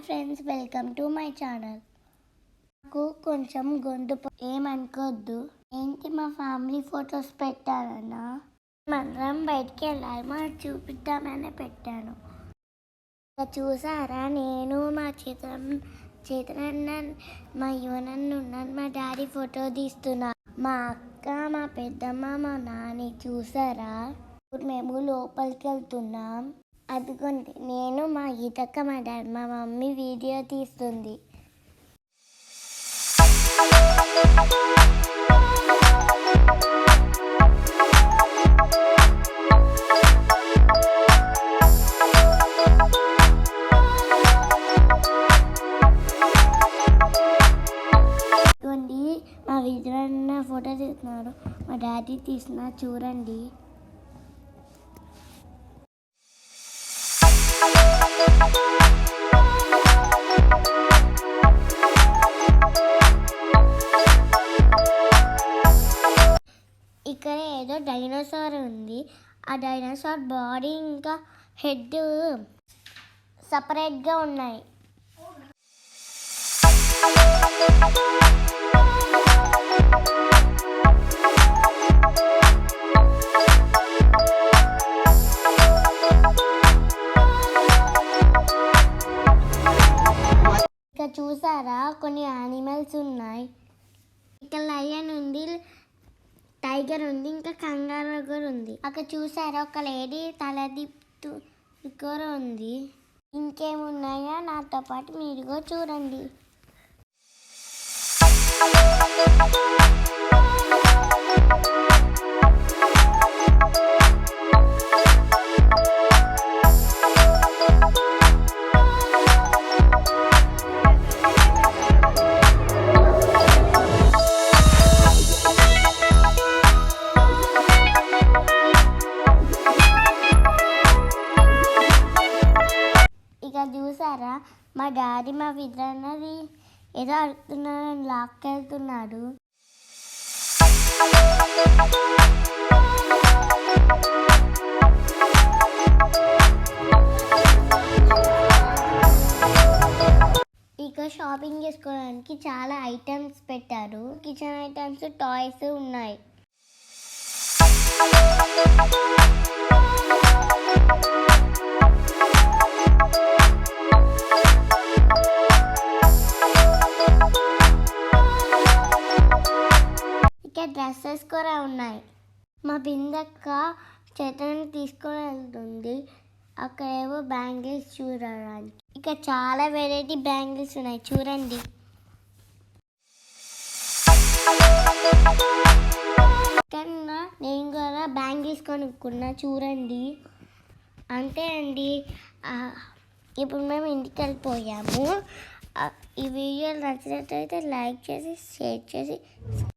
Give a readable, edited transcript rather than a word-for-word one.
Hi friends, welcome to my channel. నాకు కొంచెం గొంతు ఏమనుకోవద్దు. ఏంటి మా ఫ్యామిలీ ఫొటోస్ పెట్టానన్నా? మనం బయటికి వెళ్ళాలి, మనం చూపిద్దామని పెట్టాను. చూసారా, నేను మా చేతనన్న మా యువనన్ను ఉన్నాను. మా డాడీ ఫోటో తీస్తున్నా. మా అక్క, మా పెద్దమ్మ, మా నాని చూసారా? ఇప్పుడు మేము లోపలికి వెళ్తున్నాం. అదిగోండి, నేను మా గీతక్క, మా డాడీ, మా మమ్మీ వీడియో తీస్తుంది. ఇదిగోండి, మా వీడియో ఫోటో తీస్తున్నారు. మా డాడీ తీసిన చూడండి. ఇక్కడ ఏదో డైనోసార్ ఉంది. ఆ డైనోసార్ బాడీ ఇంకా హెడ్ సపరేట్గా ఉన్నాయి. ఇక్కడ చూసారా, కొన్ని యానిమల్స్ ఉన్నాయి. ఇక్కడ లయన్ ఉంది, టైగర్ ఉంది, ఇంకా కంగారు కూడా ఉంది. అక్కడ చూసారా, ఒక లేడీ తలదిప్తూ కూడా ఉంది. ఇంకేమున్నాయో నాతో పాటు మీరు కూడా చూడండి. ఇక చూసారా, మా డాడీ మా విద్రన్నది ఏదో అడుగుతున్నారని లాక్కెళ్తున్నాడు. ఇక షాపింగ్ చేసుకోవడానికి చాలా ఐటమ్స్ పెట్టారు. కిచెన్ ఐటమ్స్, టాయ్స్ ఉన్నాయి. ఇక్కడ డ్రెస్సెస్ కూడా ఉన్నాయి. మా బిందక్క చేతని తీసుకొని వెళ్తుంది. అక్కడ ఏవో బ్యాంగిల్స్ చూడడానికి. ఇక్కడ చాలా వెరైటీ బ్యాంగిల్స్ ఉన్నాయి, చూడండి. నేను కూడా బ్యాంగిల్స్ కొనుక్కున్నా, చూడండి. అంతే అండి, ఇప్పుడు మేము ఇంటికి వెళ్ళిపోయాము. ఈ వీడియోలు నచ్చినట్లయితే లైక్ చేసి, షేర్ చేసి